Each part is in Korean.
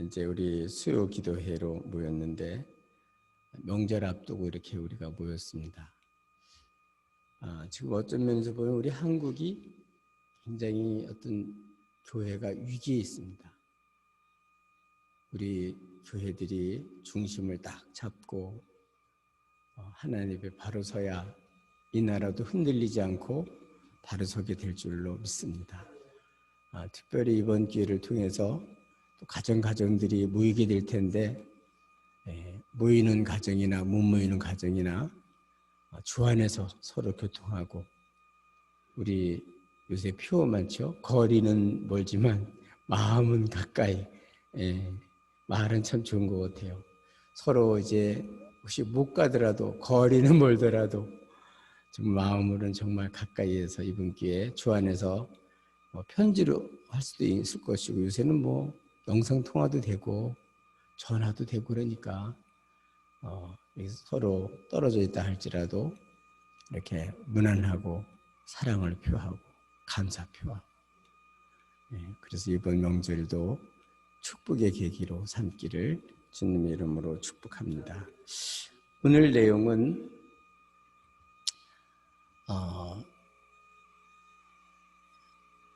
이제 우리 수요 기도회로 모였는데 명절 앞두고 이렇게 우리가 모였습니다. 지금 어떤 면에서 보면 우리 한국이 굉장히 어떤 교회가 위기에 있습니다. 우리 교회들이 중심을 딱 잡고 하나님 앞에 바로 서야 이 나라도 흔들리지 않고 바로 서게 될 줄로 믿습니다. 특별히 이번 기회를 통해서 또 가정들이 모이게 될 텐데 모이는 가정이나 못 모이는 가정이나 주 안에서 서로 교통하고, 우리 요새 표어 많죠? 거리는 멀지만 마음은 가까이. 말은 참 좋은 것 같아요. 서로 이제 혹시 못 가더라도, 거리는 멀더라도 좀 마음으로는 정말 가까이에서 이번 기회에 주 안에서 편지로 할 수도 있을 것이고, 요새는 영상통화도 되고 전화도 되고 그러니까 서로 떨어져 있다 할지라도 이렇게 무난하고 사랑을 표하고 감사 표하고, 그래서 이번 명절도 축복의 계기로 삼기를 주님의 이름으로 축복합니다. 오늘 내용은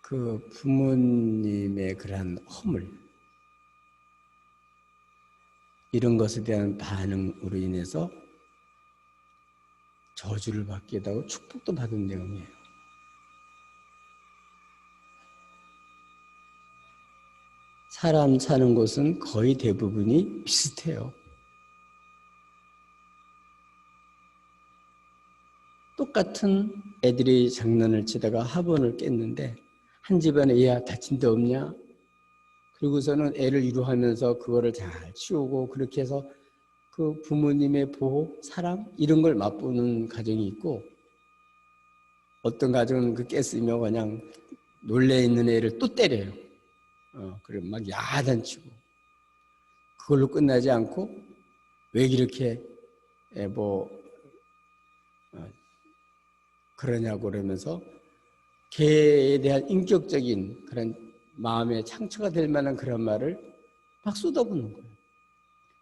그 부모님의 그러한 허물, 이런 것에 대한 반응으로 인해서 저주를 받기도 하고 축복도 받은 내용이에요. 사람 사는 곳은 거의 대부분이 비슷해요. 똑같은 애들이 장난을 치다가 화분을 깼는데 한 집안에 야 다친 데 없냐? 그리고서는 애를 위로하면서 그거를 잘 치우고, 그렇게 해서 그 부모님의 보호, 사랑 이런 걸 맛보는 가정이 있고, 어떤 가정은 그 깼으면 그냥 놀래 있는 애를 또 때려요. 그리고 막 야단치고, 그걸로 끝나지 않고 왜 이렇게 그러냐고 그러면서 걔에 대한 인격적인 그런 마음에 상처가 될 만한 그런 말을 막 쏟아붓는 거예요.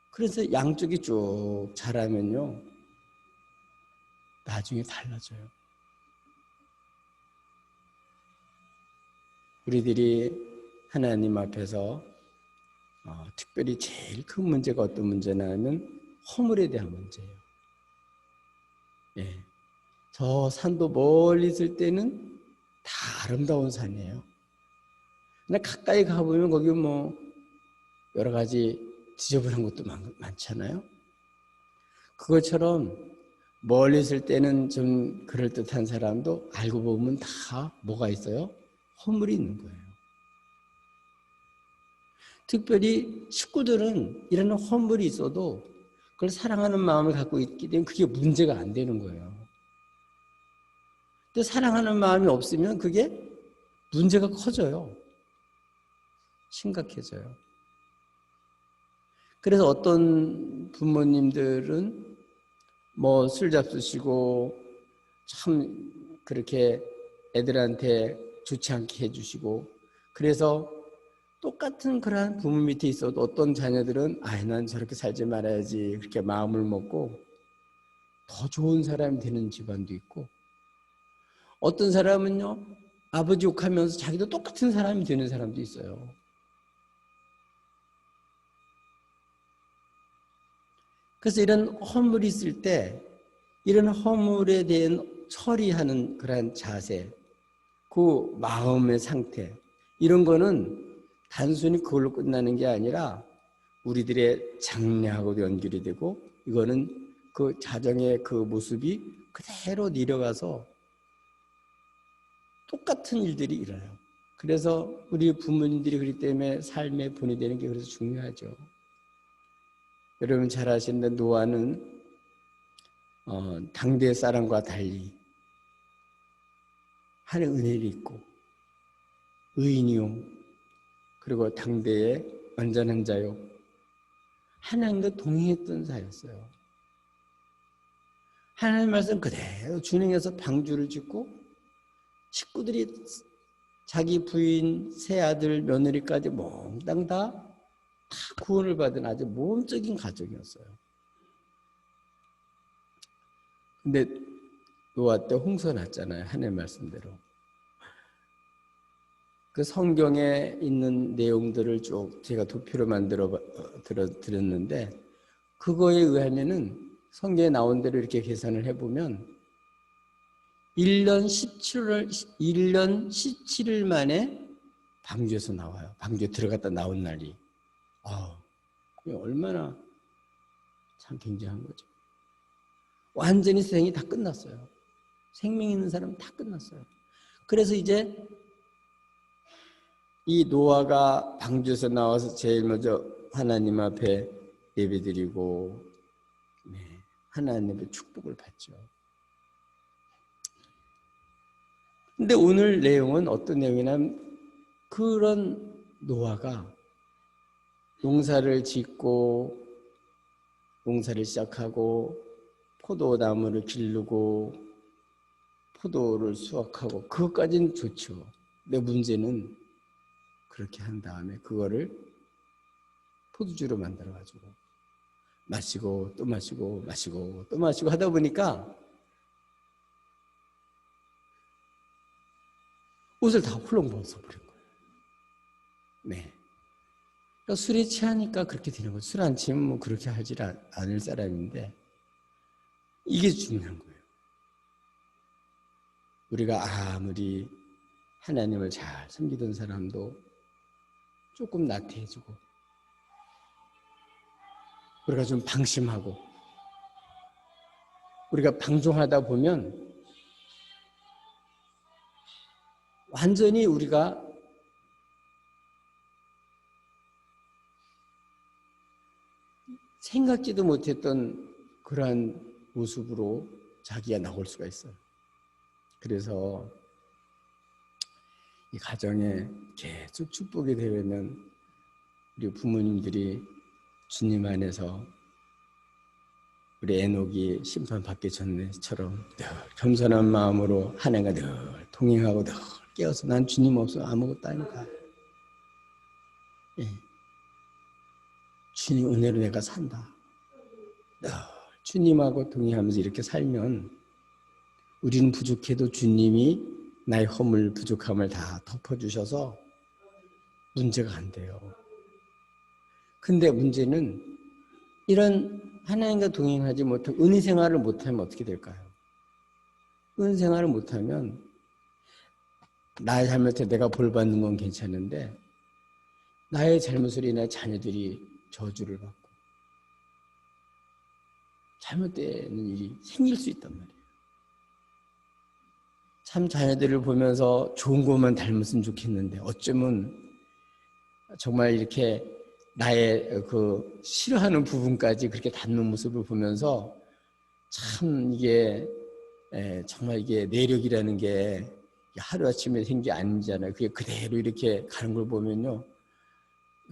그래서 양쪽이 쭉 자라면요, 나중에 달라져요. 우리들이 하나님 앞에서 특별히 제일 큰 문제가 어떤 문제냐면 허물에 대한 문제예요. 저 산도 멀리 있을 때는 다 아름다운 산이에요. 근데 가까이 가보면 거기 여러 가지 지저분한 것도 많잖아요. 그것처럼 멀리 있을 때는 좀 그럴듯한 사람도 알고 보면 다 뭐가 있어요? 허물이 있는 거예요. 특별히 식구들은 이런 허물이 있어도 그걸 사랑하는 마음을 갖고 있기 때문에 그게 문제가 안 되는 거예요. 근데 사랑하는 마음이 없으면 그게 문제가 커져요. 심각해져요. 그래서 어떤 부모님들은 술 잡수시고 참 그렇게 애들한테 좋지 않게 해주시고, 그래서 똑같은 그러한 부모 밑에 있어도 어떤 자녀들은 난 저렇게 살지 말아야지 그렇게 마음을 먹고 더 좋은 사람이 되는 집안도 있고, 어떤 사람은요 아버지 욕하면서 자기도 똑같은 사람이 되는 사람도 있어요. 그래서 이런 허물이 있을 때 이런 허물에 대한 처리하는 그러한 자세, 그 마음의 상태, 이런 거는 단순히 그걸로 끝나는 게 아니라 우리들의 장래하고도 연결이 되고, 이거는 그 자정의 그 모습이 그대로 내려가서 똑같은 일들이 일어나요. 그래서 우리 부모님들이 그렇기 때문에 삶에 본이 되는 게 그래서 중요하죠. 여러분 잘 아시는데 노아는 당대 사람과 달리 하나님의 은혜를 입고 의인이요, 그리고 당대의 완전한 자요, 하나님과 동행했던 자였어요. 하나님 말씀 그대로 준행해서 방주를 짓고, 식구들이 자기 부인, 새 아들, 며느리까지 몽땅 다 다 구원을 받은 아주 모범적인 가정이었어요. 근데 노아 때 홍수 났잖아요. 하나님 말씀대로. 그 성경에 있는 내용들을 쭉 제가 도표로 만들어 드렸는데, 그거에 의하면은 성경에 나온 대로 이렇게 계산을 해보면 1년 17일 만에 방주에서 나와요. 방주에 들어갔다 나온 날이. 얼마나 참 굉장한 거죠. 완전히 세상이 다 끝났어요. 생명 있는 사람은 다 끝났어요. 그래서 이제 이 노아가 방주에서 나와서 제일 먼저 하나님 앞에 예배드리고 하나님의 축복을 받죠. 근데 오늘 내용은 어떤 내용이냐면, 그런 노아가 농사를 짓고 농사를 시작하고 포도나무를 기르고 포도를 수확하고 그것까지는 좋죠. 근데 문제는 그렇게 한 다음에 그거를 포도주로 만들어가지고 마시고 또 마시고 마시고 또 마시고 하다 보니까 옷을 다 훌렁 벗어버린 거예요. 네. 그러니까 술에 취하니까 그렇게 되는 거죠. 술 안 취하면 뭐 그렇게 하지 않을 사람인데, 이게 중요한 거예요. 우리가 아무리 하나님을 잘 섬기던 사람도 조금 나태해지고, 우리가 좀 방심하고, 우리가 방종하다 보면 완전히 우리가 생각지도 못했던 그러한 모습으로 자기가 나올 수가 있어요. 그래서 이 가정에 계속 축복이 되려면 우리 부모님들이 주님 안에서 우리 에녹이 심판받기 전에처럼 늘 겸손한 마음으로 하나님과 늘 동행하고 늘 깨어서 난 주님 없으면 아무것도 아니다. 주님 은혜로 내가 산다. 주님하고 동행하면서 이렇게 살면 우리는 부족해도 주님이 나의 허물 부족함을 다 덮어주셔서 문제가 안 돼요. 근데 문제는 이런 하나님과 동행하지 못하고 은혜 생활을 못하면 어떻게 될까요? 은혜 생활을 못하면 나의 잘못에 내가 볼 받는 건 괜찮은데 나의 잘못으로 인해 자녀들이 저주를 받고 잘못되는 일이 생길 수 있단 말이에요. 참 자녀들을 보면서 좋은 것만 닮았으면 좋겠는데 어쩌면 정말 이렇게 나의 그 싫어하는 부분까지 그렇게 닮는 모습을 보면서 참 이게 정말 이게 내력이라는 게 하루아침에 생긴 게 아니잖아요. 그게 그대로 이렇게 가는 걸 보면요,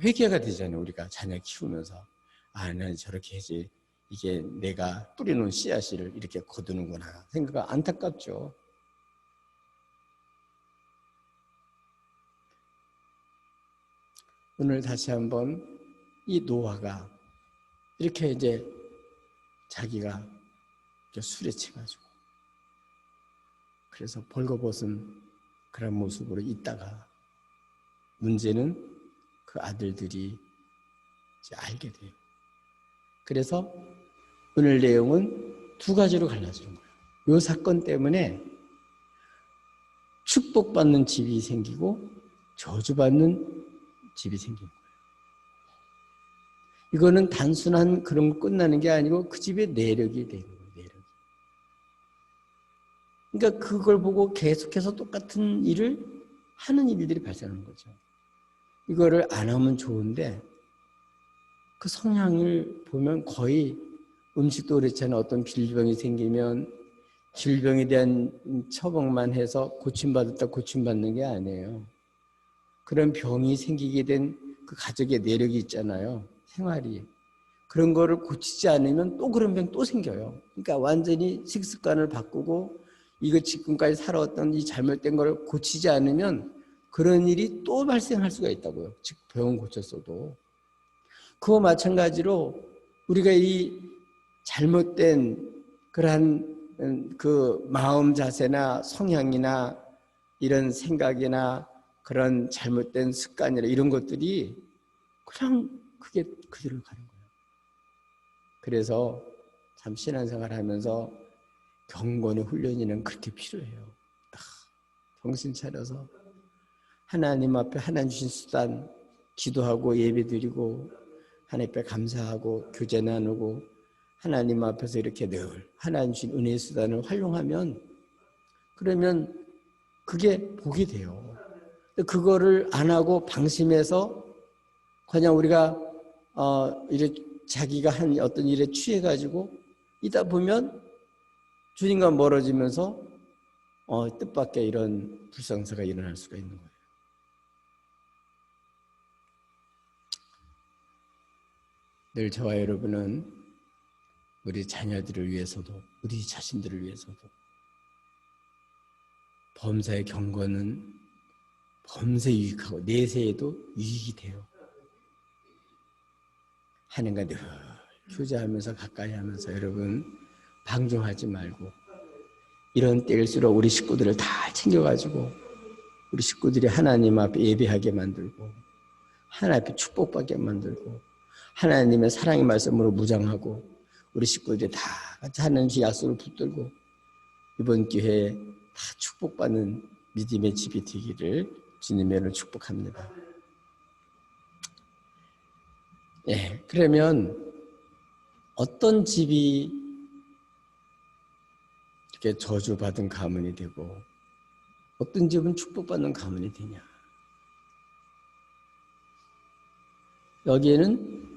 회개가 되잖아요. 우리가 자녀 키우면서 나는 저렇게 해야지, 이게 내가 뿌려놓은 씨앗을 이렇게 거두는구나 생각. 안타깝죠. 오늘 다시 한번 이 노아가 이렇게 이제 자기가 술에 취해가지고 그래서 벌거벗은 그런 모습으로 있다가 문제는 그 아들들이 이제 알게 돼요. 그래서 오늘 내용은 두 가지로 갈라지는 거예요. 이 사건 때문에 축복받는 집이 생기고 저주받는 집이 생긴 거예요. 이거는 단순한 그런 거 끝나는 게 아니고 그 집의 내력이 되는 거예요. 내력이. 그러니까 그걸 보고 계속해서 똑같은 일을 하는 일들이 발생하는 거죠. 이거를 안 하면 좋은데 그 성향을 보면 거의 음식도 그렇잖아요. 어떤 질병이 생기면 질병에 대한 처방만 해서 고침받았다 고침받는 게 아니에요. 그런 병이 생기게 된 그 가족의 내력이 있잖아요. 생활이. 그런 거를 고치지 않으면 또 그런 병 또 생겨요. 그러니까 완전히 식습관을 바꾸고 이거 지금까지 살아왔던 이 잘못된 걸 고치지 않으면 그런 일이 또 발생할 수가 있다고요. 즉 병은 고쳤어도. 그와 마찬가지로 우리가 이 잘못된 그러한 그 마음 자세나 성향이나 이런 생각이나 그런 잘못된 습관이나 이런 것들이 그냥 그게 그대로 가는 거예요. 그래서 참 신앙생활 하면서 경건의 훈련이는 그렇게 필요해요. 정신 차려서 하나님 앞에 하나님 주신 수단 기도하고 예배드리고 하나님 앞에 감사하고 교제 나누고 하나님 앞에서 이렇게 늘 하나님 주신 은혜의 수단을 활용하면 그러면 그게 복이 돼요. 그거를 안 하고 방심해서 그냥 우리가 이래 자기가 한 어떤 일에 취해가지고 있다 보면 주님과 멀어지면서 뜻밖의 이런 불상사가 일어날 수가 있는 거예요. 늘 저와 여러분은 우리 자녀들을 위해서도 우리 자신들을 위해서도 범사의 경건은 범사에 유익하고 내세에도 유익이 돼요. 하나님과 늘 교제하면서 가까이 하면서 여러분 방종하지 말고 이런 때일수록 우리 식구들을 다 챙겨가지고 우리 식구들이 하나님 앞에 예배하게 만들고 하나님 앞에 축복받게 만들고 하나님의 사랑의 말씀으로 무장하고 우리 식구들이 다 같이 하나님의 약속을 붙들고 이번 기회에 다 축복받는 믿음의 집이 되기를 주님의 축복합니다. 예, 그러면 어떤 집이 이렇게 저주받은 가문이 되고 어떤 집은 축복받는 가문이 되냐? 여기에는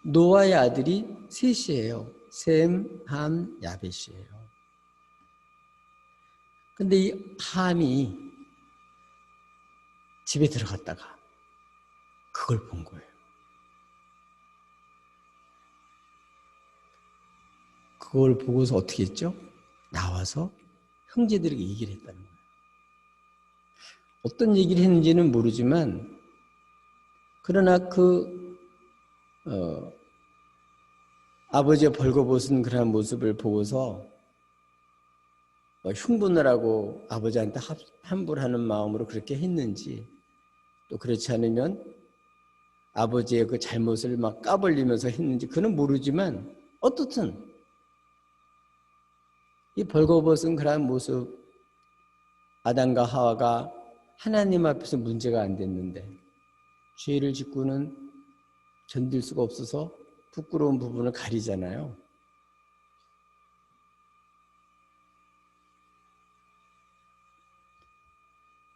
노아의 아들이 셋이에요. 셈, 함, 야벳이에요. 근데 이 함이 집에 들어갔다가 그걸 본 거예요. 그걸 보고서 어떻게 했죠? 나와서 형제들에게 얘기를 했다는 거예요. 어떤 얘기를 했는지는 모르지만 그러나 아버지의 벌거벗은 그런 모습을 보고서 흉분을 하고 아버지한테 함부하는 마음으로 그렇게 했는지 또 그렇지 않으면 아버지의 그 잘못을 막 까불리면서 했는지 그는 모르지만 어떻든 이 벌거벗은 그런 모습 아담과 하와가 하나님 앞에서 문제가 안 됐는데 죄를 짓고는 견딜 수가 없어서 부끄러운 부분을 가리잖아요.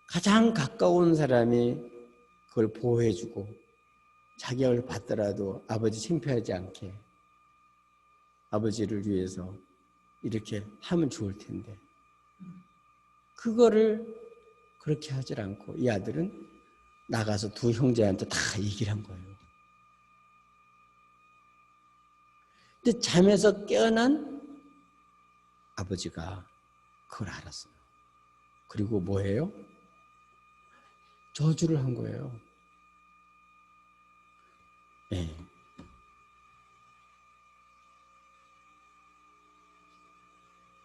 가장 가까운 사람이 그걸 보호해주고 자기가 그걸 받더라도 아버지 창피하지 않게 아버지를 위해서 이렇게 하면 좋을 텐데 그거를 그렇게 하질 않고 이 아들은 나가서 두 형제한테 다 얘기를 한 거예요. 근데 잠에서 깨어난 아버지가 그걸 알았어요. 그리고 뭐예요? 저주를 한 거예요. 네.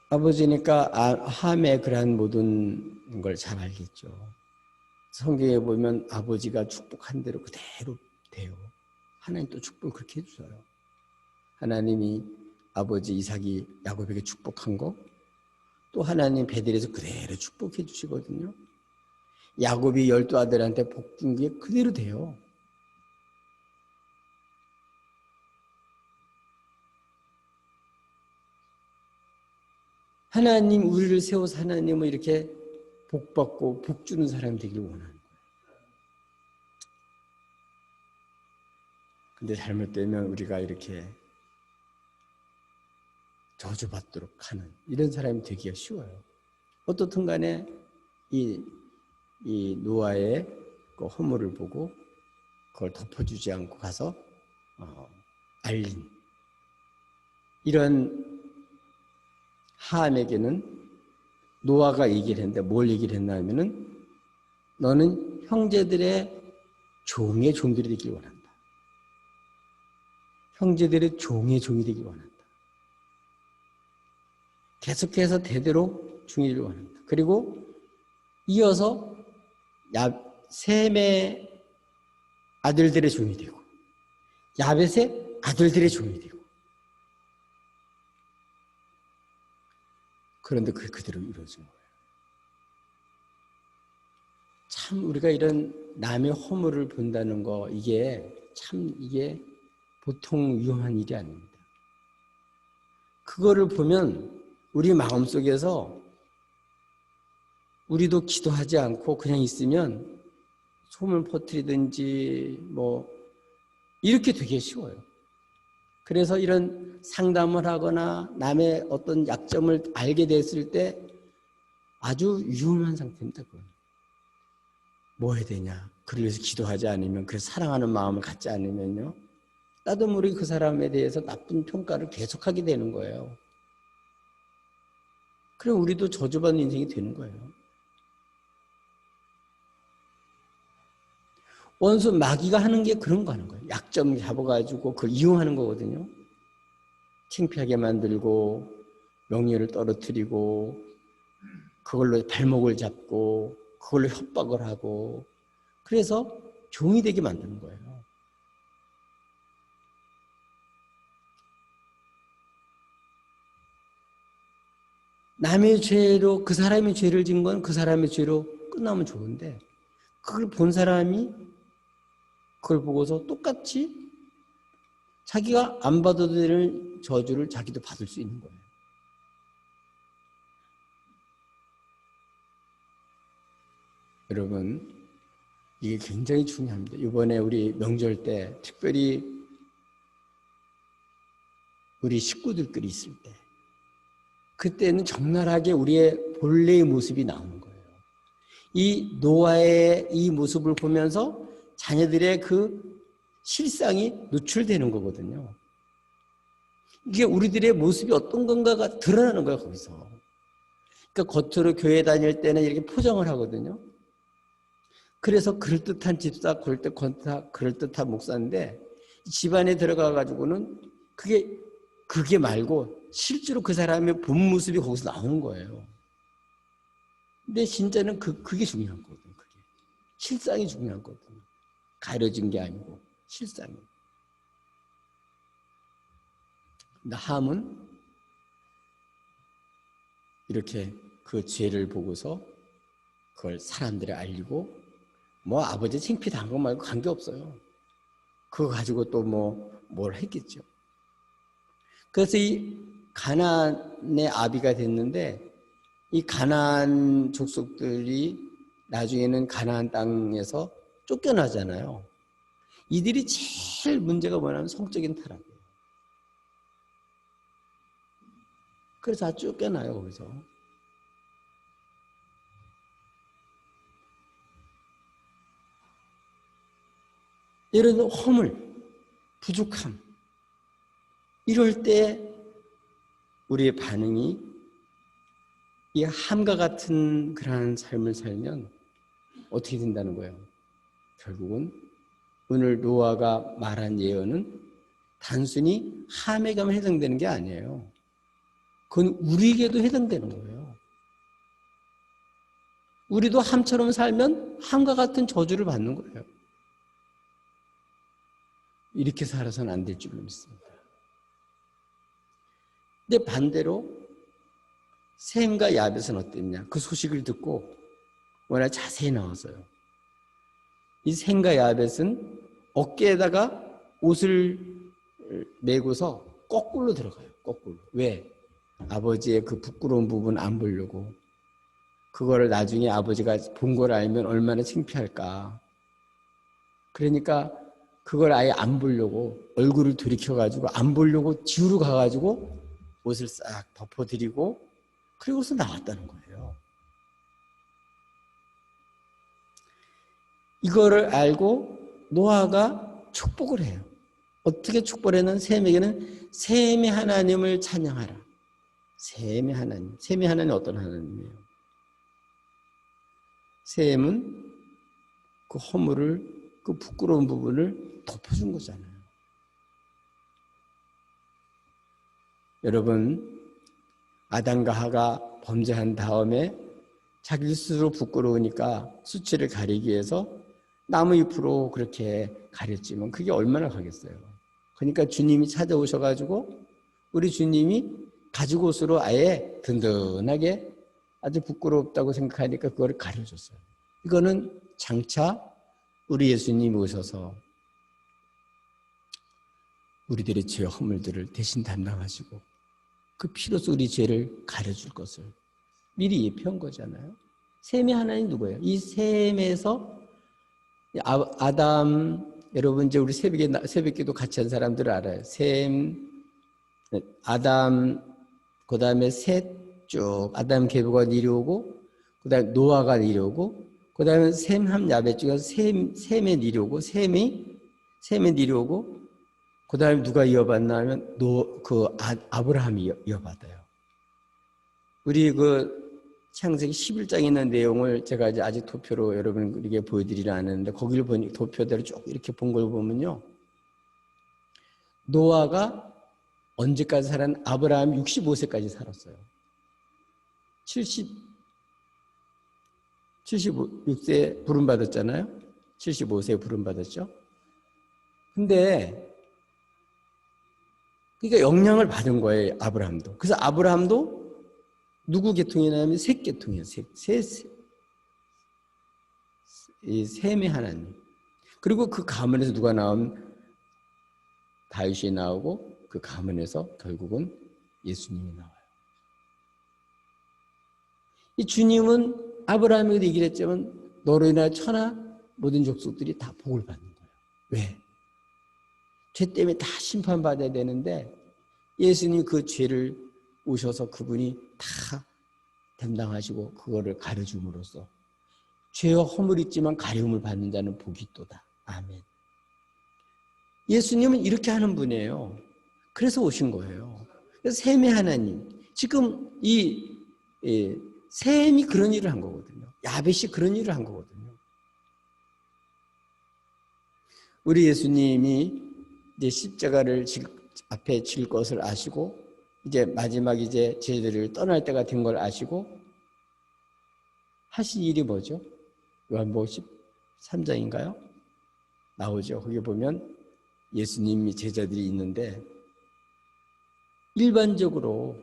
아버지니까 함의 그러한 모든 걸 잘 알겠죠. 성경에 보면 아버지가 축복한 대로 그대로 돼요. 하나님 또 축복을 그렇게 해주셔요. 하나님이 아버지 이삭이 야곱에게 축복한 거 또 하나님 베델에서 그대로 축복해 주시거든요. 야곱이 12아들한테 복 준 게 그대로 돼요. 하나님 우리를 세워서 하나님은 이렇게 복받고 복 주는 사람이 되길 원하는 거예요. 근데 잘못되면 우리가 이렇게 저주받도록 하는 이런 사람이 되기가 쉬워요. 어떻든 간에 이 노아의 그 허물을 보고 그걸 덮어주지 않고 가서 알린 이런 함에게는 노아가 얘기를 했는데 뭘 얘기를 했나 하면은 너는 형제들의 종의 종들이 되길 원한다. 형제들의 종이 되기 원한다. 계속해서 대대로 종이 되기 원한다. 그리고 이어서 셈의 아들들의 종이 되고 야벳의 아들들의 종이 되고 그런데 그게 그대로 이루어진 거예요. 참 우리가 이런 남의 허물을 본다는 거 이게 보통 위험한 일이 아닙니다. 그거를 보면 우리 마음속에서 우리도 기도하지 않고 그냥 있으면 소문 퍼뜨리든지 뭐 이렇게 되게 쉬워요. 그래서 이런 상담을 하거나 남의 어떤 약점을 알게 됐을 때 아주 위험한 상태입니다. 그건. 뭐 해야 되냐? 그를 위해서 기도하지 않으면, 그래서 사랑하는 마음을 갖지 않으면요, 나도 모르게 그 사람에 대해서 나쁜 평가를 계속하게 되는 거예요. 그럼 우리도 저주받는 인생이 되는 거예요. 원수 마귀가 하는 게 그런 거 하는 거예요. 약점 잡아가지고 그걸 이용하는 거거든요. 창피하게 만들고 명예를 떨어뜨리고 그걸로 발목을 잡고 그걸로 협박을 하고 그래서 종이 되게 만드는 거예요. 남의 죄로 그 사람이 죄를 지은 건 그 사람의 죄로 끝나면 좋은데 그걸 본 사람이 그걸 보고서 똑같이 자기가 안 받아도 되는 저주를 자기도 받을 수 있는 거예요. 여러분, 이게 굉장히 중요합니다. 이번에 우리 명절 때 특별히 우리 식구들끼리 있을 때 그때는 적나라하게 우리의 본래의 모습이 나오는 거예요. 이 노아의 이 모습을 보면서 자녀들의 그 실상이 노출되는 거거든요. 이게 우리들의 모습이 어떤 건가가 드러나는 거예요, 거기서. 그러니까 겉으로 교회 다닐 때는 이렇게 포장을 하거든요. 그래서 그럴듯한 집사, 그럴듯한 목사인데 집안에 들어가가지고는 그게 말고 실제로 그 사람의 본 모습이 거기서 나오는 거예요. 근데 진짜는 그게 중요한 거거든요. 그게. 실상이 중요한 거거든요. 가려진 게 아니고 실상이. 근데 함은 이렇게 그 죄를 보고서 그걸 사람들에 알리고 뭐 아버지 창피 당한 거 말고 관계없어요. 그거 가지고 또 뭘 했겠죠. 그래서 이 가나안의 아비가 됐는데 이 가나안 족속들이 나중에는 가나안 땅에서 쫓겨나잖아요. 이들이 제일 문제가 뭐냐면 성적인 타락이에요. 그래서 다 쫓겨나요, 거기서. 이런 허물, 부족함, 이럴 때 우리의 반응이 이 함과 같은 그러한 삶을 살면 어떻게 된다는 거예요? 결국은 오늘 노아가 말한 예언은 단순히 함에게만 해당되는 게 아니에요. 그건 우리에게도 해당되는 거예요. 우리도 함처럼 살면 함과 같은 저주를 받는 거예요. 이렇게 살아서는 안 될 줄로 믿습니다. 근데 반대로 셈과 야벳은 어땠냐? 그 소식을 듣고 워낙 자세히 나왔어요. 이 셈과 야벳은 어깨에다가 옷을 메고서 거꾸로 들어가요. 거꾸로. 왜? 아버지의 그 부끄러운 부분 안 보려고. 그거를 나중에 아버지가 본 걸 알면 얼마나 창피할까. 그러니까 그걸 아예 안 보려고 얼굴을 돌이켜가지고 안 보려고 뒤로 가가지고 옷을 싹 덮어드리고 그리고서 나왔다는 거예요. 이거를 알고 노아가 축복을 해요. 어떻게 축복을 했는 셈에게는 셈의 하나님을 찬양하라. 셈의 하나님. 셈의 하나님은 어떤 하나님이에요? 셈은 그 허물을, 그 부끄러운 부분을 덮어준 거잖아요. 여러분, 아담과 하가 범죄한 다음에 자기 스스로 부끄러우니까 수치를 가리기 위해서 나무 잎으로 그렇게 가렸지만 그게 얼마나 가겠어요. 그러니까 주님이 찾아오셔가지고 우리 주님이 가죽 옷으로 아예 든든하게 아주 부끄럽다고 생각하니까 그걸 가려줬어요. 이거는 장차 우리 예수님이 오셔서 우리들의 죄와 허물들을 대신 담당하시고 그 피로써 우리 죄를 가려줄 것을 미리 예표한 거잖아요. 셈의 하나님 누구예요? 이 셈에서 아담, 여러분 이제 우리 새벽기도 같이 한 사람들 알아요. 셈, 아담, 그 다음에 셋 쭉 아담 계보가 내려오고, 그 다음에 노아가 내려오고, 그 다음에 셈, 함, 야벳 중에서 셈에 내려오고, 셈이 내려오고, 그 다음에 누가 이어받나 하면 아브라함이 이어받아요. 우리 창세기 11장에 있는 내용을 제가 이제 아직 도표로 여러분에게 보여드리지 않았는데 거기를 보니 도표대로 쭉 이렇게 본 걸 보면요. 노아가 언제까지 살았나? 아브라함이 65세까지 살았어요. 76세 부름받았잖아요. 75세에 부름받았죠. 근데 그러니까 영향을 받은 거예요, 아브라함도. 그래서 아브라함도 누구 계통이냐면 셋 계통이에요. 이 셈의 하나님. 그리고 그 가문에서 누가 나오면 다윗이 나오고 그 가문에서 결국은 예수님이 나와요. 이 주님은 아브라함에게도 얘기를 했지만 너로 인하여 천하 모든 족속들이 다 복을 받는 거예요. 왜? 죄 때문에 다 심판받아야 되는데 예수님이 그 죄를 오셔서 그분이 다 담당하시고 그거를 가려줌으로써 죄와 허물이 있지만 가려움을 받는 자는 복이 있도다. 아멘. 예수님은 이렇게 하는 분이에요. 그래서 오신 거예요. 그래서 셈의 하나님. 지금 이 셈이 그런 일을 한 거거든요. 야벳이 그런 일을 한 거거든요. 우리 예수님이 이제 십자가를 앞에 질 것을 아시고 이제 마지막 이제 제자들을 떠날 때가 된 걸 아시고 하신 일이 뭐죠? 요한복음 13장인가요? 나오죠. 거기 보면 예수님이 제자들이 있는데 일반적으로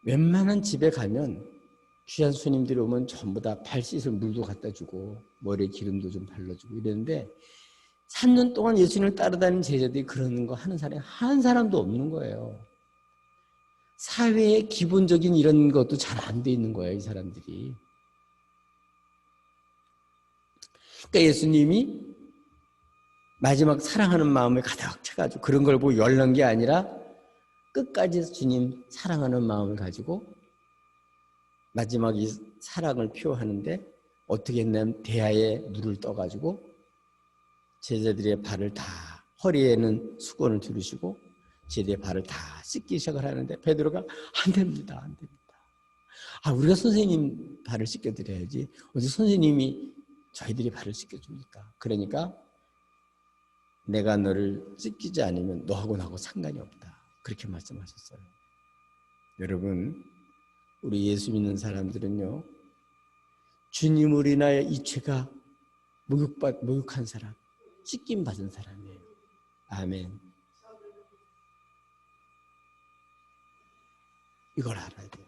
웬만한 집에 가면 귀한 손님들이 오면 전부 다 발 씻을 물도 갖다 주고 머리에 기름도 좀 발라주고 이랬는데 3년 동안 예수님을 따라다니는 제자들이 그러는 거 하는 사람이 한 사람도 없는 거예요. 사회의 기본적인 이런 것도 잘 안 돼 있는 거예요, 이 사람들이. 그러니까 예수님이 마지막 사랑하는 마음을 가득 차가지고 그런 걸 보고 열난 게 아니라 끝까지 주님 사랑하는 마음을 가지고 마지막 이 사랑을 표하는데 어떻게 했냐면 대야에 물을 떠가지고 제자들의 발을 다 허리에는 수건을 두르시고 제자들의 발을 다 씻기 시작을 하는데 베드로가 안 됩니다. 안 됩니다. 우리가 선생님 발을 씻겨드려야지 어디 선생님이 저희들이 발을 씻겨줍니까? 그러니까 내가 너를 씻기지 않으면 너하고 나하고 상관이 없다. 그렇게 말씀하셨어요. 여러분, 우리 예수 믿는 사람들은요, 주님으로 인하여 이 죄가 목욕한 사람, 씻김 받은 사람이에요. 아멘. 이걸 알아야 돼요.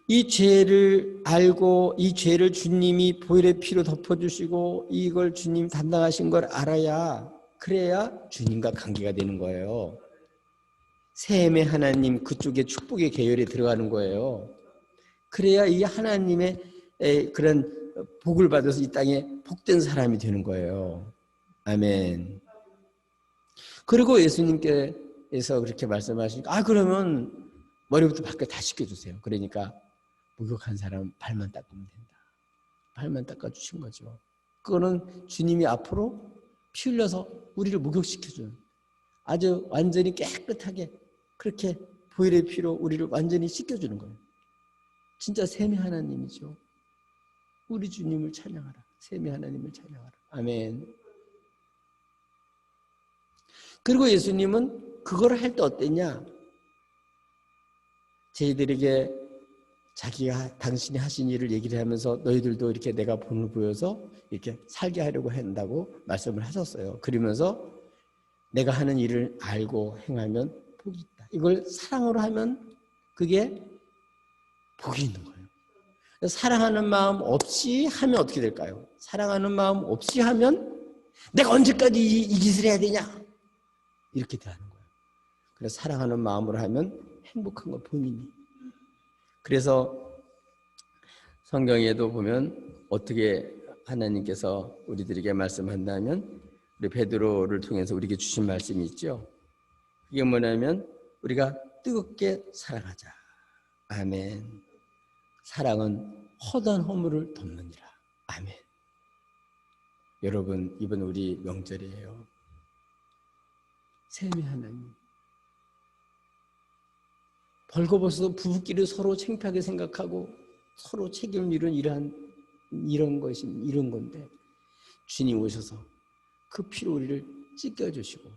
이 죄를 알고 이 죄를 주님이 보혈의 피로 덮어주시고 이걸 주님 담당하신 걸 알아야 그래야 주님과 관계가 되는 거예요. 셈의 하나님 그쪽에 축복의 계열에 들어가는 거예요. 그래야 이 하나님의 그런 복을 받아서 이 땅에 복된 사람이 되는 거예요. 아멘. 그리고 예수님께서 그렇게 말씀하시니까 그러면 머리부터 발끝 다 씻겨주세요. 그러니까 목욕한 사람은 발만 닦으면 된다. 발만 닦아주신 거죠. 그거는 주님이 앞으로 피 흘려서 우리를 목욕시켜주는 아주 완전히 깨끗하게 그렇게 보혈의 피로 우리를 완전히 씻겨주는 거예요. 진짜 셈의 하나님이죠. 우리 주님을 찬양하라. 셈의 하나님을 찬양하라. 아멘. 그리고 예수님은 그걸 할 때 어땠냐? 저희들에게 자기가 당신이 하신 일을 얘기를 하면서 너희들도 이렇게 내가 본을 보여서 이렇게 살게 하려고 한다고 말씀을 하셨어요. 그러면서 내가 하는 일을 알고 행하면 복이 있다. 이걸 사랑으로 하면 그게 복이 있는 거예요. 사랑하는 마음 없이 하면 어떻게 될까요? 사랑하는 마음 없이 하면 내가 언제까지 이 짓을 해야 되냐? 이렇게 되는 거예요. 그래서 사랑하는 마음으로 하면 행복한 거 본인이. 그래서 성경에도 보면 어떻게 하나님께서 우리들에게 말씀한다면 우리 베드로를 통해서 우리에게 주신 말씀이 있죠. 이게 뭐냐면 우리가 뜨겁게 사랑하자. 아멘. 사랑은 허다한 허물을 덮느니라. 아멘. 여러분, 이번 우리 명절이에요. 셈의 하나님. 벌거벗어서 부부끼리 서로 창피하게 생각하고 서로 책임을 미루는 이런 건데 주님 오셔서 그 피로 우리를 찢겨주시고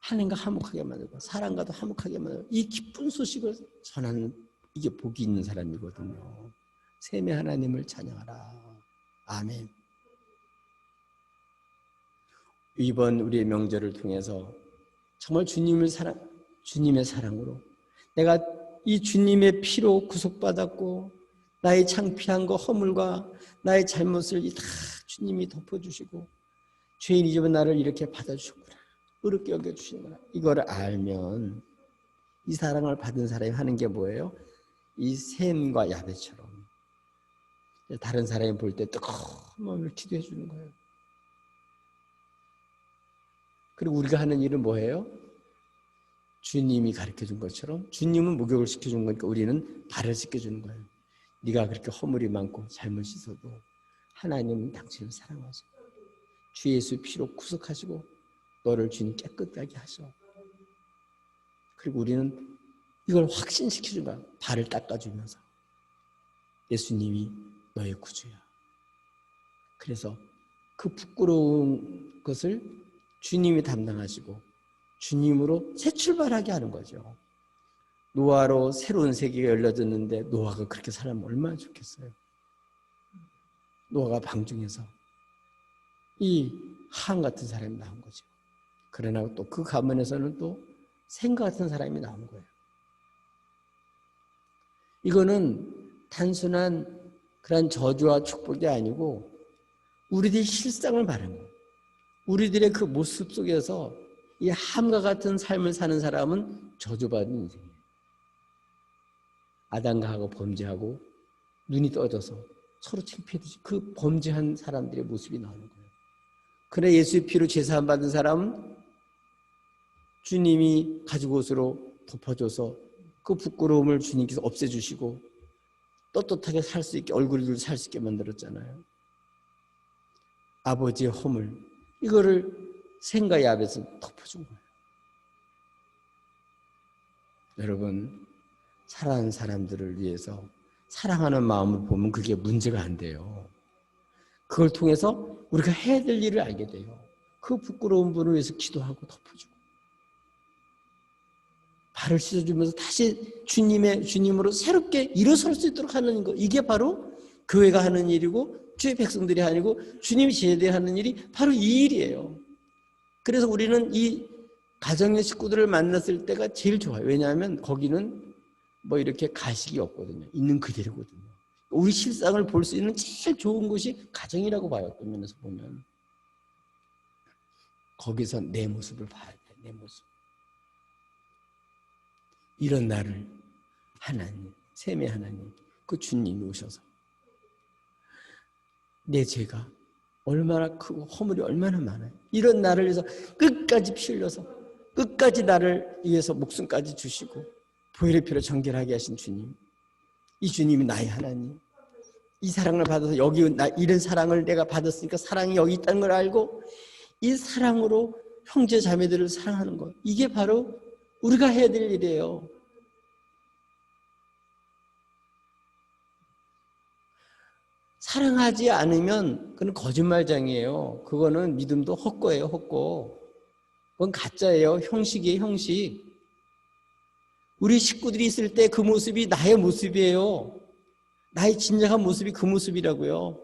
하나님과 화목하게 만들고 사랑과도 화목하게 만들고 이 기쁜 소식을 전하는 이게 복이 있는 사람이거든요. 셈의 하나님을 찬양하라. 아멘. 이번 우리의 명절을 통해서 정말 주님의 사랑으로 내가 이 주님의 피로 구속받았고 나의 창피한 거 허물과 나의 잘못을 다 주님이 덮어주시고 죄인 잊어본 나를 이렇게 받아주셨구나. 어렵게 여겨주시는구나. 이걸 알면 이 사랑을 받은 사람이 하는 게 뭐예요? 이 셈과 야벳처럼 다른 사람이 볼 때 뜨거운 마음을 기도해 주는 거예요. 그리고 우리가 하는 일은 뭐예요? 주님이 가르쳐준 것처럼 주님은 목욕을 시켜준 거니까 우리는 발을 씻겨주는 거예요. 네가 그렇게 허물이 많고 잘못이 있어도 하나님은 당신을 사랑하시고 주 예수 피로 구속하시고 너를 주님 깨끗하게 하셔. 그리고 우리는 이걸 확신시켜준 거야. 발을 닦아주면서 예수님이 너의 구주야. 그래서 그 부끄러운 것을 주님이 담당하시고 주님으로 새 출발하게 하는 거죠. 노아로 새로운 세계가 열려졌는데 노아가 그렇게 살면 얼마나 좋겠어요. 노아가 방중에서 이 함 같은 사람이 나온 거죠. 그러나 또 그 가문에서는 또 셈과 같은 사람이 나온 거예요. 이거는 단순한 그런 저주와 축복이 아니고 우리들의 실상을 말하는 거예요. 우리들의 그 모습 속에서 이 함과 같은 삶을 사는 사람은 저주받은 인생이에요. 아담과 하고 범죄하고 눈이 떠져서 서로 창피해지지 그 범죄한 사람들의 모습이 나오는 거예요. 그러나 예수의 피로 제사함 받은 사람은 주님이 가죽 옷으로 덮어줘서 그 부끄러움을 주님께서 없애주시고 떳떳하게 살 수 있게 얼굴을 살 수 있게 만들었잖아요. 아버지의 허물 이거를 셈과 야벳은 덮어준 거예요. 여러분 사랑하는 사람들을 위해서 사랑하는 마음을 보면 그게 문제가 안 돼요. 그걸 통해서 우리가 해야 될 일을 알게 돼요. 그 부끄러운 분을 위해서 기도하고 덮어주고 발을 씻어주면서 다시 주님으로 새롭게 일어설 수 있도록 하는 거 이게 바로 교회가 하는 일이고 주의 백성들이 아니고 주님이 지혜들이 하는 일이 바로 이 일이에요. 그래서 우리는 이 가정의 식구들을 만났을 때가 제일 좋아요. 왜냐하면 거기는 뭐 이렇게 가식이 없거든요. 있는 그대로거든요. 우리 실상을 볼 수 있는 제일 좋은 곳이 가정이라고 봐요. 어떤 면에서 보면. 거기서 내 모습을 봐야 돼. 내 모습. 이런 나를 하나님, 셈의 하나님, 그 주님이 오셔서 내 죄가 얼마나 크고 허물이 얼마나 많아요. 이런 나를 위해서 끝까지 피 흘려서 끝까지 나를 위해서 목숨까지 주시고 보혈의 피로 정결하게 하신 주님. 이 주님이 나의 하나님. 이 사랑을 받아서 여기 이런 사랑을 내가 받았으니까 사랑이 여기 있다는 걸 알고 이 사랑으로 형제 자매들을 사랑하는 것. 이게 바로 우리가 해야 될 일이에요. 사랑하지 않으면 그건 거짓말장이에요. 그거는 믿음도 헛거예요. 헛거. 그건 가짜예요. 형식이에요, 형식. 우리 식구들이 있을 때 그 모습이 나의 모습이에요. 나의 진정한 모습이 그 모습이라고요.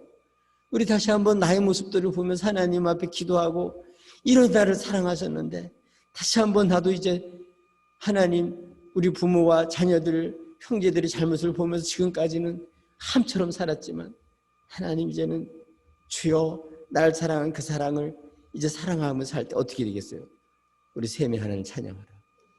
우리 다시 한번 나의 모습들을 보면서 하나님 앞에 기도하고, 이런 나를 사랑하셨는데 다시 한번 나도 이제 하나님, 우리 부모와 자녀들, 형제들의 잘못을 보면서 지금까지는 함처럼 살았지만 하나님, 이제는 주여 날 사랑한 그 사랑을 이제 사랑하며 살 때 어떻게 되겠어요? 우리 셈의 하나님 찬양하라.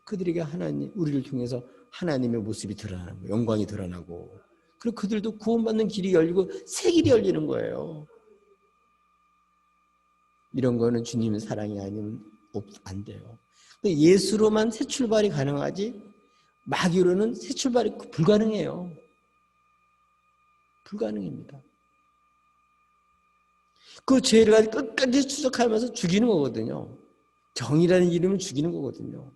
그들에게 하나님, 우리를 통해서 하나님의 모습이 드러나고 영광이 드러나고, 그리고 그들도 구원받는 길이 열리고 새 길이 열리는 거예요. 이런 거는 주님의 사랑이 아니면 안 돼요. 예수로만 새 출발이 가능하지 마귀로는 새 출발이 불가능해요. 불가능입니다. 그 죄를 끝까지 추적하면서 죽이는 거거든요. 정의라는 이름을 죽이는 거거든요.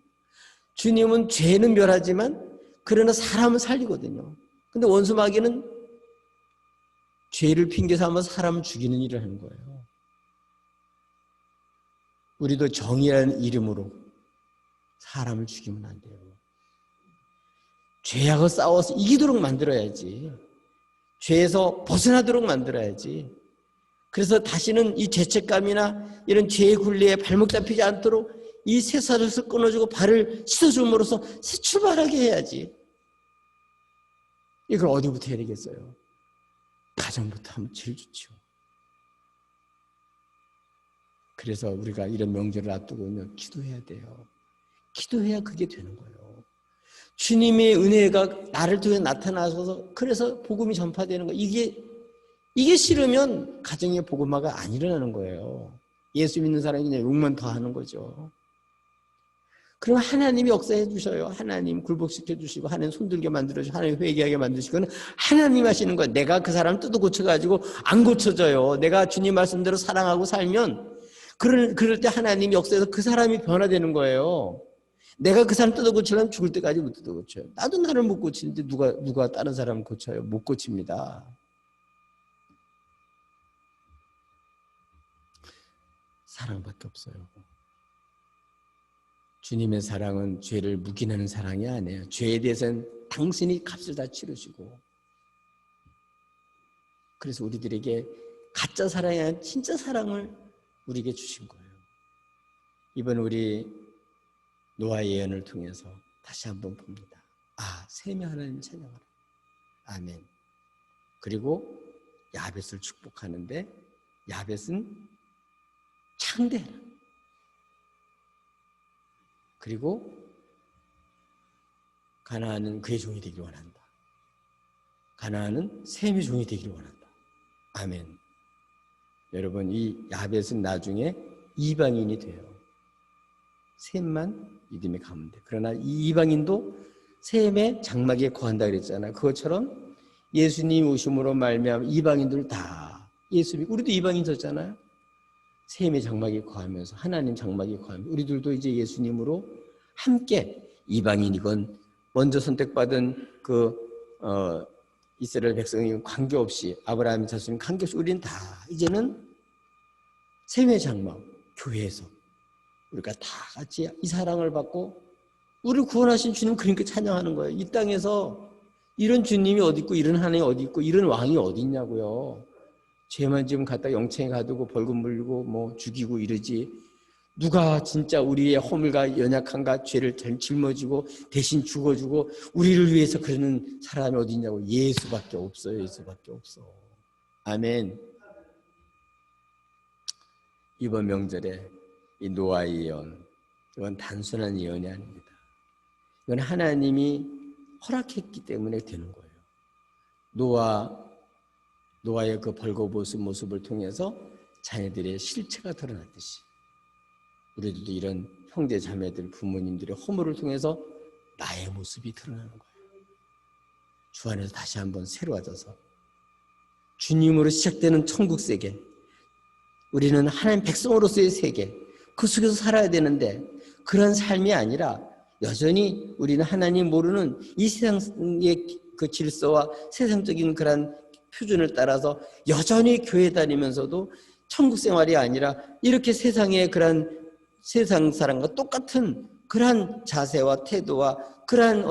주님은 죄는 멸하지만 그러나 사람은 살리거든요. 근데 원수 마귀는 죄를 핑계 삼아서 사람을 죽이는 일을 하는 거예요. 우리도 정의라는 이름으로 사람을 죽이면 안 돼요. 죄하고 싸워서 이기도록 만들어야지. 죄에서 벗어나도록 만들어야지. 그래서 다시는 이 죄책감이나 이런 죄의 굴레에 발목 잡히지 않도록 이 쇠사슬을 끊어주고 발을 씻어줌으로써 새 출발하게 해야지. 이걸 어디부터 해야 되겠어요? 가정부터 하면 제일 좋죠. 그래서 우리가 이런 명절을 앞두고 기도해야 돼요. 기도해야 그게 되는 거예요. 주님의 은혜가 나를 통해 나타나셔서 그래서 복음이 전파되는 거예요. 이게 싫으면 가정의 복음화가 안 일어나는 거예요. 예수 믿는 사람이 그냥 욕만 더 하는 거죠. 그럼 하나님이 역사해 주셔요. 하나님 굴복시켜 주시고, 하나님 손들게 만들어 주시고, 하나님 회개하게 만드시고는 하나님 하시는 거예요. 내가 그 사람 뜯어 고쳐가지고 안 고쳐져요. 내가 주님 말씀대로 사랑하고 살면 그럴 때 하나님이 역사해서 그 사람이 변화되는 거예요. 내가 그 사람 뜯어 고치려면 죽을 때까지 못 뜯어 고쳐요. 나도 나를 못 고치는데 누가 다른 사람을 고쳐요? 못 고칩니다. 사랑밖에 없어요. 주님의 사랑은 죄를 묵인하는 사랑이 아니에요. 죄에 대해서는 당신이 값을 다 치르시고, 그래서 우리들에게 가짜 사랑이 아니라 진짜 사랑을 우리에게 주신 거예요. 이번 우리 노아 예언을 통해서 다시 한번 봅니다. 셈의 하나님 찬양하라. 아멘. 그리고 야벳을 축복하는데, 야벳은 창대해라. 그리고 가나안은 그의 종이 되기를 원한다. 가나안은 셈의 종이 되기를 원한다. 아멘. 여러분, 이 야벳은 나중에 이방인이 돼요. 셈만 믿음에 가면 돼. 그러나 이 이방인도 셈의 장막에 거한다 그랬잖아요. 그것처럼 예수님 오심으로 말미암아 이방인들 다 예수 믿고, 우리도 이방인이었잖아요. 셈의 장막에 거하면서, 하나님 장막에 거하면서 우리들도 이제 예수님으로 함께 이방인이건 먼저 선택받은 이스라엘 백성이 관계없이, 아브라함의 자손이 관계없이 우리는 다 이제는 셈의 장막, 교회에서 우리가 다 같이 이 사랑을 받고 우리를 구원하신 주님, 그러니까 찬양하는 거예요. 이 땅에서 이런 주님이 어디 있고 이런 하나님이 어디 있고 이런 왕이 어디 있냐고요. 죄만 지금 갖다 영창에 가두고 벌금 물고 뭐 죽이고 이러지, 누가 진짜 우리의 허물과 연약함과 죄를 짊어지고 대신 죽어주고 우리를 위해서 그러는 사람이 어디 있냐고. 예수밖에 없어요. 예수밖에 없어. 아멘. 이번 명절에 이 노아의 예언, 이건 단순한 예언이 아닙니다. 이건 하나님이 허락했기 때문에 되는 거예요. 노아의 그 벌거벗은 모습을 통해서 자녀들의 실체가 드러났듯이 우리들도 이런 형제 자매들, 부모님들의 허물을 통해서 나의 모습이 드러나는 거예요. 주 안에서 다시 한번 새로워져서 주님으로 시작되는 천국 세계, 우리는 하나님 백성으로서의 세계, 그 속에서 살아야 되는데, 그런 삶이 아니라 여전히 우리는 하나님 모르는 이 세상의 그 질서와 세상적인 그런 표준을 따라서 여전히 교회 다니면서도 천국 생활이 아니라 이렇게 세상의 그런 세상 사람과 똑같은 그러한 자세와 태도와 그러한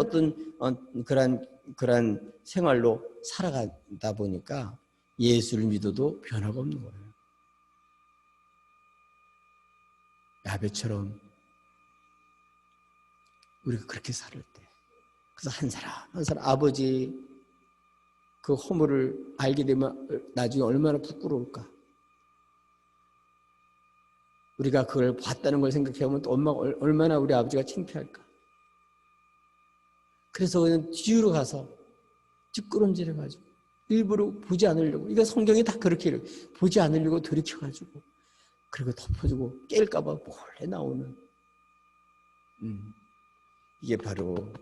그러한 생활로 살아가다 보니까 예수를 믿어도 변화가 없는 거예요. 야베처럼 우리가 그렇게 살을 때, 그래서 한 사람 아버지 그 허물을 알게 되면 나중에 얼마나 부끄러울까. 우리가 그걸 봤다는 걸 생각해보면 또 얼마나 우리 아버지가 창피할까. 그래서 그냥 뒤로 가서 뒷걸음질해가지고 일부러 보지 않으려고, 이거 성경이 다 그렇게 보지 않으려고 돌이켜가지고 그리고 덮어주고 깰까봐 몰래 나오는, 이게 바로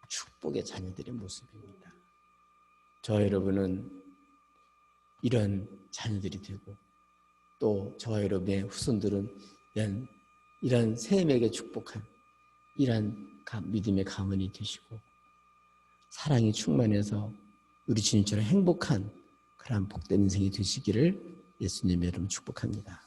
축복의 자녀들의 모습입니다. 저 여러분은 이런 자녀들이 되고, 또 저 여러분의 후손들은 이런 샘에게 축복한 이런 믿음의 가문이 되시고 사랑이 충만해서 우리 주님처럼 행복한 그런 복된 인생이 되시기를 예수님의 이름으로 축복합니다.